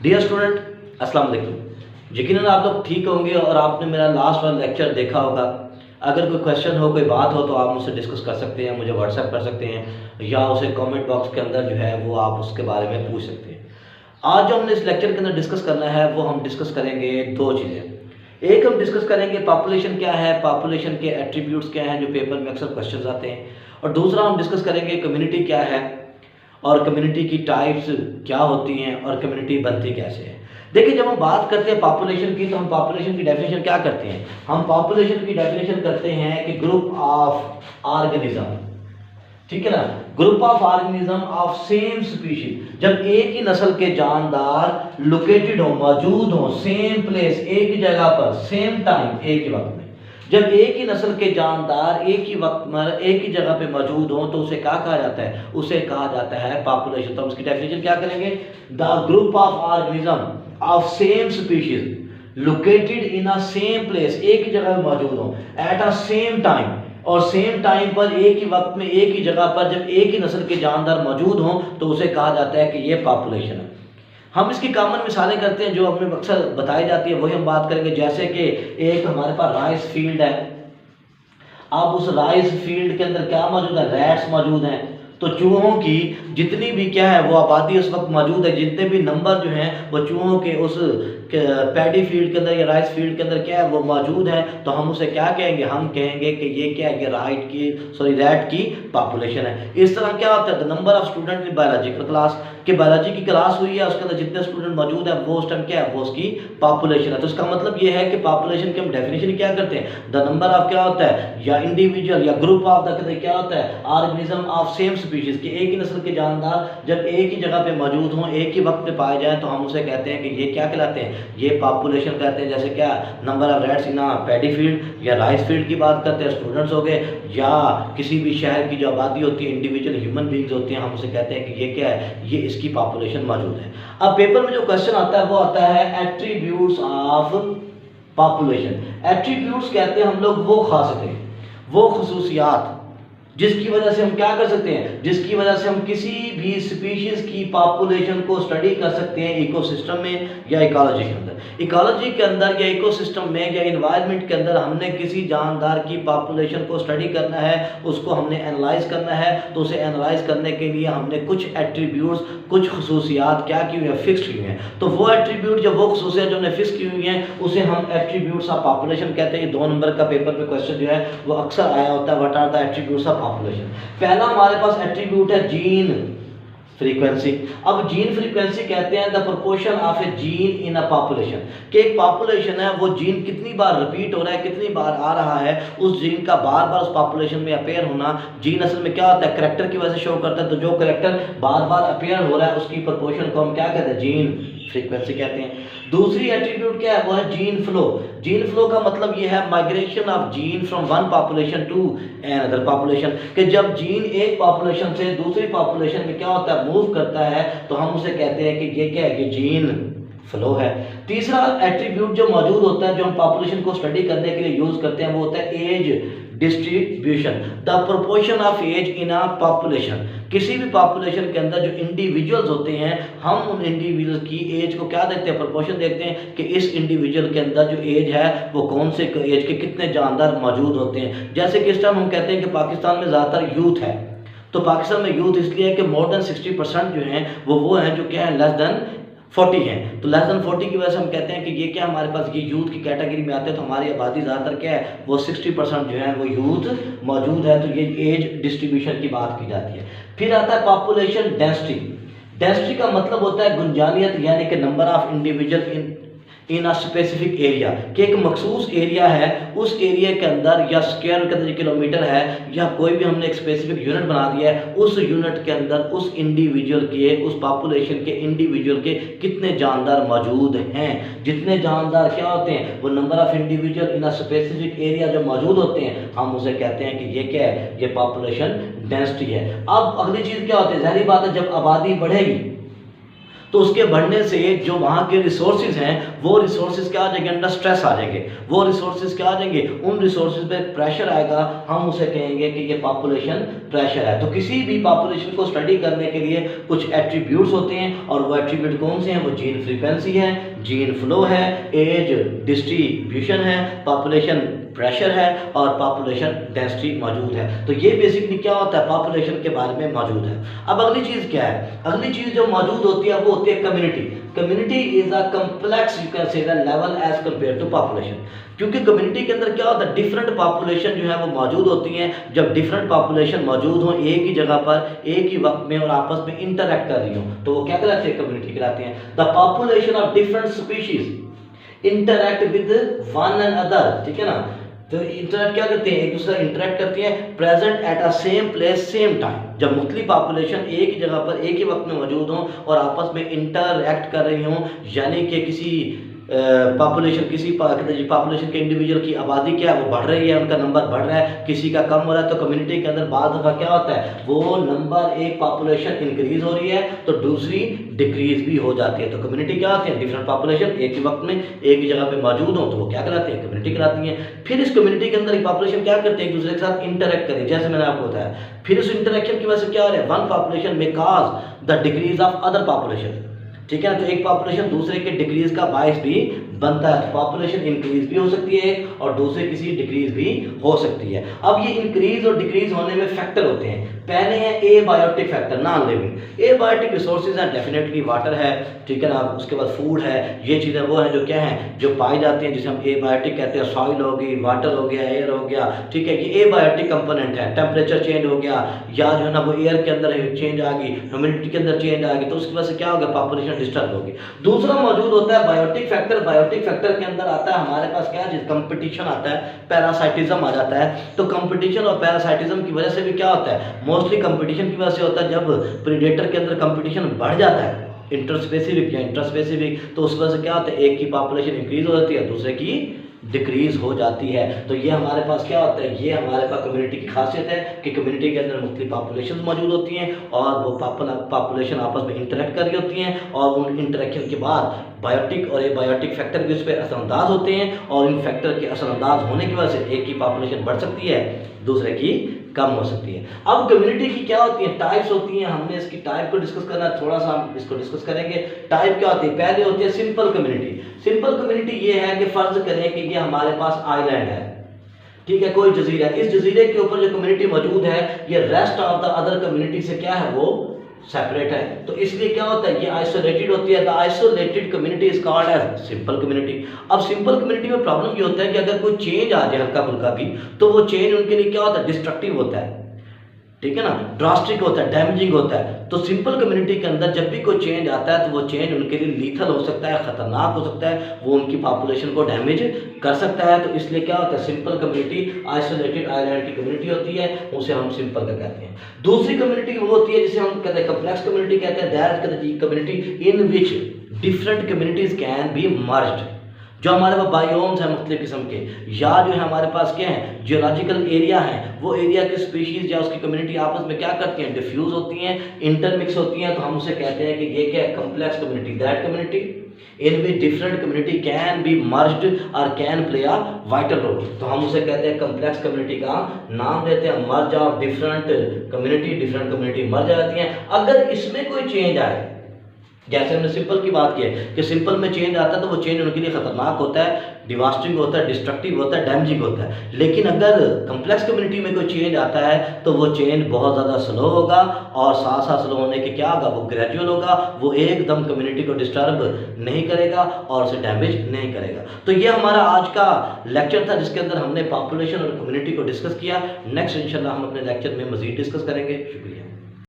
Dear student, अस्सलाम वालेकुम। यकीनन आप लोग ठीक होंगे और आपने मेरा लास्ट वाला लेक्चर देखा होगा। अगर कोई क्वेश्चन हो, कोई बात हो तो आप मुझसे डिस्कस कर सकते हैं, मुझे व्हाट्सएप कर सकते हैं या उसे कमेंट बॉक्स के अंदर जो है वो आप उसके बारे में पूछ सकते हैं। आज जो हमने इस लेक्चर के अंदर डिस्कस करना है वो हम डिस्कस करेंगे दो चीज़ें। एक हम डिस्कस करेंगे पॉपुलेशन क्या है, पॉपुलेशन के एट्रीब्यूट्स क्या हैं जो पेपर में अक्सर क्वेश्चन आते हैं, और दूसरा हम डिस्कस करेंगे कम्युनिटी क्या है और कम्युनिटी की टाइप्स क्या होती हैं और कम्युनिटी बनती कैसे है। देखिए, जब हम बात करते हैं पॉपुलेशन की तो हम पॉपुलेशन की डेफिनेशन क्या करते हैं? हम पॉपुलेशन की डेफिनेशन करते हैं कि ग्रुप ऑफ ऑर्गेनिज्म, ठीक है ना, group of organism of same species. जब एक ही नस्ल के जानदार लोकेटेड हो, मौजूद हो, सेम प्लेस, एक ही जगह पर, सेम टाइम, एक ही वक्त में, जब एक ही नस्ल के जानदार एक ही वक्त में एक ही जगह पे मौजूद हो तो उसे क्या कहा जाता है? उसे कहा जाता है पॉपुलेशन। तो हम उसकी डेफिनेशन क्या करेंगे? The group of organism of same species located in a same place, एक ही जगह में मौजूद हो, एट अ सेम टाइम, और सेम टाइम पर एक ही वक्त में एक ही जगह पर जब एक ही नस्ल के जानदार मौजूद हों तो उसे कहा जाता है कि ये पॉपुलेशन है। हम इसकी कॉमन मिसालें करते हैं जो हमें अक्सर बताई जाती है, वही हम बात करेंगे। जैसे कि एक हमारे पास राइस फील्ड है, अब उस राइस फील्ड के अंदर क्या मौजूद है? रैट्स मौजूद हैं। तो चूहों की जितनी भी क्या है वो आबादी उस वक्त मौजूद है, जितने भी नंबर जो हैं वो चूहों के उस पैडी फील्ड के अंदर या राइस फील्ड के अंदर क्या है वो मौजूद है, तो हम उसे क्या कहेंगे? हम कहेंगे कि ये क्या है? ये रैट की पॉपुलेशन है। इस तरह क्या होता है? The number of student in biological class, कि बायोलॉजी की क्लास हुई है, उसके अंदर जितने स्टूडेंट मौजूद है वो उस टाइम क्या है? वो उसकी पॉपुलेशन है। तो इसका मतलब ये है कि पॉपुलेशन की हम डेफिनेशन क्या करते हैं? द नंबर ऑफ क्या होता है? या इंडिविजुअल या ग्रुप ऑफ द क्या होता है? ऑर्गेनिज्म ऑफ सेम स्पीशीज, कि एक ही नस्ल के जानदार जब एक ही जगह पे मौजूद हों, एक ही वक्त पे पाए जाएं, तो हम उसे कहते हैं कि ये क्या कहलाते हैं? ये पॉपुलेशन कहते हैं। जैसे क्या? Number of rats in paddy field या राइस फील्ड की बात करते हैं, स्टूडेंट्स हो गए, या किसी भी शहर की जो आबादी होती है, इंडिविजुअल ह्यूमन बींग्स होती हैं, हम उसे कहते हैं कि ये क्या है? ये इसकी पॉपुलेशन मौजूद है। अब पेपर में जो क्वेश्चन आता है वो आता है एट्रीब्यूट्स ऑफ पॉपुलेशन। एट्रीब्यूट्स कहते हैं हम लोग वो खासियतें, वो खुसूसियात जिसकी वजह से हम क्या कर सकते हैं? जिसकी वजह से हम किसी भी स्पीशीज की पॉपुलेशन को स्टडी कर सकते हैं इकोसिस्टम में या इकोलॉजी के अंदर। इकोलॉजी के अंदर या इकोसिस्टम में या एनवायरनमेंट के अंदर हमने किसी जानदार की पॉपुलेशन को स्टडी करना है, उसको हमने एनालाइज करना है, तो उसे एनालाइज करने के लिए हमने कुछ एट्रीब्यूट्स, कुछ खुसूसियात क्या की हुई है? फिक्स की हुई हैं। तो वो एट्रीब्यूट जो वो खुसूसियात जो हमने फिक्स की हुई हैं उसे हम एट्रीब्यूट्स ऑफ पॉपुलेशन कहते हैं। 2 नंबर का पेपर में क्वेश्चन जो है वो अक्सर आया होता है, what are the attributes of population. पहला हमारे पास एट्रीब्यूट है जीन फ्रीक्वेंसी। अब जीन फ्रीक्वेंसी कहते हैं the proportion of a gene in a population, कि एक पॉपुलेशन है वो जीन कितनी बार रिपीट हो रहा है, कितनी बार आ रहा है, उस जीन का बार बार उस पॉपुलेशन में अपेयर होना। जीन असल में क्या होता है? करैक्टर की वजह से शो करता है, तो जो करैक्टर बार बार अपेयर हो रहा है उसकी प्रोपोर्शन को हम क्या कहते हैं? जीन फ्रीक्वेंसी कहते हैं। दूसरी एट्रीब्यूट क्या है? वो है जीन फ्लो। जीन फ्लो का मतलब ये है migration of gene from one population to another population, कि जब जीन एक पॉपुलेशन से दूसरी पॉपुलेशन में क्या होता है? मूव करता है, तो हम उसे कहते हैं कि ये क्या है? ये जीन फ्लो है। तीसरा एट्रीब्यूट जो मौजूद होता है, जो हम पॉपुलेशन को स्टडी करने के लिए यूज करते हैं, वो होता है age distribution, the proportion of age in a population. किसी भी पॉपुलेशन के अंदर जो इंडिविजुअल्स होते हैं, हम उन इंडिविजुअल की एज को क्या देखते हैं? प्रोपोर्शन देखते हैं कि इस इंडिविजुअल के अंदर जो एज है वो कौन से एज के कितने जानदार मौजूद होते हैं। जैसे कि इस टाइम हम कहते हैं कि पाकिस्तान में ज़्यादातर यूथ है, तो पाकिस्तान में यूथ इसलिए है कि मोर देन 60% जो हैं वो हैं जो क्या है? लेस देन 40 हैं। तो लेस देन 40 की वजह से हम कहते हैं कि ये क्या हमारे पास ये यूथ की कैटेगरी में आते हैं। तो हमारी आबादी ज़्यादातर क्या है? वो 60% जो है वो यूथ मौजूद है। तो ये एज डिस्ट्रीब्यूशन की बात की जाती है। फिर आता है पॉपुलेशन डेंसिटी। डेंसिटी का मतलब होता है गुंजानियत, यानी कि number of individual in a specific area, कि एक मखसूस एरिया है, उस एरिया के अंदर या स्क्वायर के अंदर किलोमीटर है या कोई भी हमने एक स्पेसिफिक यूनिट बना दिया है, उस यूनिट के अंदर उस इंडिविजुअल के, उस पॉपुलेशन के इंडिविजुअल के कितने जानदार मौजूद हैं। जितने जानदार क्या होते हैं? वो number of individual in a specific area जो मौजूद होते हैं, हम उसे कहते हैं कि ये क्या है? ये पॉपुलेशन डेंसिटी है। अब अगली चीज़ क्या होती है? ज़ाहिर बात है जब आबादी बढ़ेगी तो उसके बढ़ने से जो वहाँ के रिसोर्सेज हैं वो रिसोर्सेज क्या आ जाएंगे, अंडर स्ट्रेस आ जाएंगे। वो रिसोर्सेज क्या आ जाएंगे, उन रिसोर्सेज पे प्रेशर आएगा, हम उसे कहेंगे कि ये पॉपुलेशन प्रेशर है। तो किसी भी पॉपुलेशन को स्टडी करने के लिए कुछ एट्रीब्यूट्स होते हैं और वो एट्रीब्यूट कौन से हैं, वो जीन फ्रीक्वेंसी है, जीन फ्लो है, एज डिस्ट्रीब्यूशन है, पॉपुलेशन प्रेशर है और पॉपुलेशन डेंसिटी मौजूद है। तो ये बेसिकली क्या होता है, पॉपुलेशन के बारे में मौजूद है। अब अगली चीज़ क्या है, अगली चीज़ जो मौजूद होती है वो होती है community. Community is a complex you can say the level as compare to population, क्योंकि कम्युनिटी के अंदर क्या होता है, डिफरेंट पॉपुलेशन जो है वो मौजूद होती हैं। जब डिफरेंट पॉपुलेशन मौजूद हो एक ही जगह पर एक ही वक्त में और आपस में इंटरेक्ट कर रही हो, तो वो क्या कहलाते हैं, कम्युनिटी कहलाते हैं। The population of different species interact with one and other, ठीक है ना। तो इंटरेक्ट क्या करते हैं, एक दूसरे इंटरेक्ट करती हैं, present at a same place same time. जब मुख्तलिफ पॉपुलेशन एक ही जगह पर एक ही वक्त में मौजूद हों और आपस में इंटरेक्ट कर रही हों, यानी कि किसी पॉपुलेशन पॉपुलेशन के इंडिविजुअल की आबादी क्या है वो बढ़ रही है, उनका नंबर बढ़ रहा है, किसी का कम हो रहा है, तो कम्युनिटी के अंदर बाद दफ़ा क्या होता है, वो नंबर एक पॉपुलेशन इंक्रीज हो रही है तो दूसरी डिक्रीज भी हो जाती है। तो कम्युनिटी क्या होती है, डिफरेंट पॉपुलेशन एक ही वक्त में एक ही जगह पे मौजूद हो तो वो क्या कहलाते हैं, कम्युनिटी कहलाती है। फिर इस कम्युनिटी के अंदर एक पॉपुलेशन क्या करते हैं, एक दूसरे के साथ इंटरेक्ट करें, जैसे मैंने आपको बताया। फिर उस इंटरेक्शन की वजह से क्या हो रहा है, वन पॉपुलेशन में काज the decrease of other population, ठीक है। तो एक पॉपुलेशन दूसरे के डिक्रीज का बायस भी बनता है। पॉपुलेशन इंक्रीज भी हो सकती है और दूसरे किसी डिक्रीज भी हो सकती है। अब ये इंक्रीज और डिक्रीज होने में फैक्टर होते हैं। पहले है abiotic factor, non living. Abiotic resources हैं, डेफिनेटली वाटर है, ठीक है ना, उसके बाद फूड है, ये चीज़ें वो हैं जो क्या हैं, जो पाई जाती हैं, जिसे हम एबायोटिक कहते हैं। सॉइल हो गई, वाटर हो गया, एयर हो गया, ठीक है, ये एबायोटिक कंपोनेंट है। टेम्परेचर चेंज हो गया या जो है ना वो एयर के अंदर चेंज आ गई, ह्यूमिडिटी के अंदर चेंज आ गई, तो उसकी वजह से क्या होगा, पॉपुलेशन डिस्टर्ब होगी। दूसरा मौजूद होता है बायोटिक फैक्टर। बायोटिक फैक्टर के अंदर आता है हमारे पास क्या, कंपटीशन आता है, पैरासाइटिज्म आ जाता है। तो कंपटीशन और पैरासाइटिज्म की वजह से भी क्या होता है, मोस्टली कंपटीशन की वजह से होता है। जब प्रीडेटर के अंदर कंपटीशन बढ़ जाता है, इंटरस्पेसिफिक या इंट्रास्पेसिफिक, तो उस वजह से क्या होता है, एक की पॉपुलेशन इंक्रीज हो जाती है, दूसरे की डिक्रीज हो जाती है। तो ये हमारे पास क्या होता है, ये हमारे पास कम्युनिटी की खासियत है कि कम्युनिटी के अंदर मुख्तलिफ पॉपुलेशन मौजूद होती हैं और वो पॉपुलेशन आपस में इंटरेक्ट कर रही होती हैं और उन इंटरेक्शन के बाद बायोटिक और एबायोटिक फैक्टर भी उस पर असरअंदाज होते हैं और इन फैक्टर के असरअंदाज होने की वजह से एक की पॉपुलेशन बढ़ सकती है, दूसरे की कम हो सकती है। अब कम्युनिटी की क्या होती है, टाइप्स होती हैं। हमने इसकी टाइप को डिस्कस करना है, थोड़ा सा हम इसको डिस्कस करेंगे। टाइप क्या होती है, पहले होती है सिंपल कम्युनिटी। सिंपल कम्युनिटी ये है कि फर्ज करें कि ये हमारे पास आइलैंड है, ठीक है, कोई जजीरा है। इस जजीरे के ऊपर जो कम्युनिटी मौजूद है ये rest of the other community से क्या है, वो सेपरेट है। तो इसलिए क्या होता है, ये आइसोलेटेड होती है। The isolated community is called as simple community. अब सिंपल कम्युनिटी में प्रॉब्लम ये होता है कि अगर कोई चेंज आ जाए हल्का फुल्का भी, तो वो चेंज उनके लिए क्या होता है, डिस्ट्रक्टिव होता है, ठीक है ना, ड्रास्टिक होता है, डैमेजिंग होता है। तो सिंपल कम्युनिटी के अंदर जब भी कोई चेंज आता है तो वो चेंज उनके लिए लीथल हो सकता है, खतरनाक हो सकता है, वो उनकी पॉपुलेशन को डैमेज कर सकता है। तो इसलिए क्या होता है, सिंपल कम्युनिटी आइसोलेटेड आइलैंड की कम्युनिटी होती है, उसे हम सिंपल का कहते हैं। दूसरी कम्युनिटी वो होती है जिसे हम कहते हैं कम्प्लेक्स कम्युनिटी कहते हैं। That community in which different communities can be merged. जो हमारे पास बायोम्स हैं मुख्तलिफ किस्म के, या जो है हमारे पास क्या है, जियोलॉजिकल एरिया है, वो एरिया की स्पीशीज या उसकी कम्युनिटी आपस में क्या करती हैं, डिफ्यूज होती हैं, इंटरमिक्स होती हैं। तो हम उसे कहते हैं कि ये क्या है, complex community. That community in which different community can be merged और can play a vital role. तो हम उसे कहते हैं कम्प्लेक्स कम्युनिटी का नाम देते हैं। मर्ज ऑफ डिफरेंट कम्युनिटी मर्ज आ जाती हैं। अगर इसमें कोई चेंज आए, जैसे हमने सिंपल की बात की है कि सिंपल में चेंज आता है तो वो चेंज उनके लिए खतरनाक होता है, डिवास्टिंग होता है, डिस्ट्रक्टिव होता है, डैमेजिंग होता है। लेकिन अगर कम्प्लेक्स कम्युनिटी में कोई चेंज आता है तो वो चेंज बहुत ज़्यादा स्लो होगा और साथ साथ स्लो होने के क्या होगा, वो ग्रेजुअल होगा, वो एकदम कम्युनिटी को डिस्टर्ब नहीं करेगा और उसे डैमेज नहीं करेगा। तो ये हमारा आज का लेक्चर था जिसके अंदर हमने पॉपुलेशन और कम्युनिटी को डिस्कस किया। नेक्स्ट इंशाल्लाह हम अपने लेक्चर में मज़ीद डिस्कस करेंगे। शुक्रिया।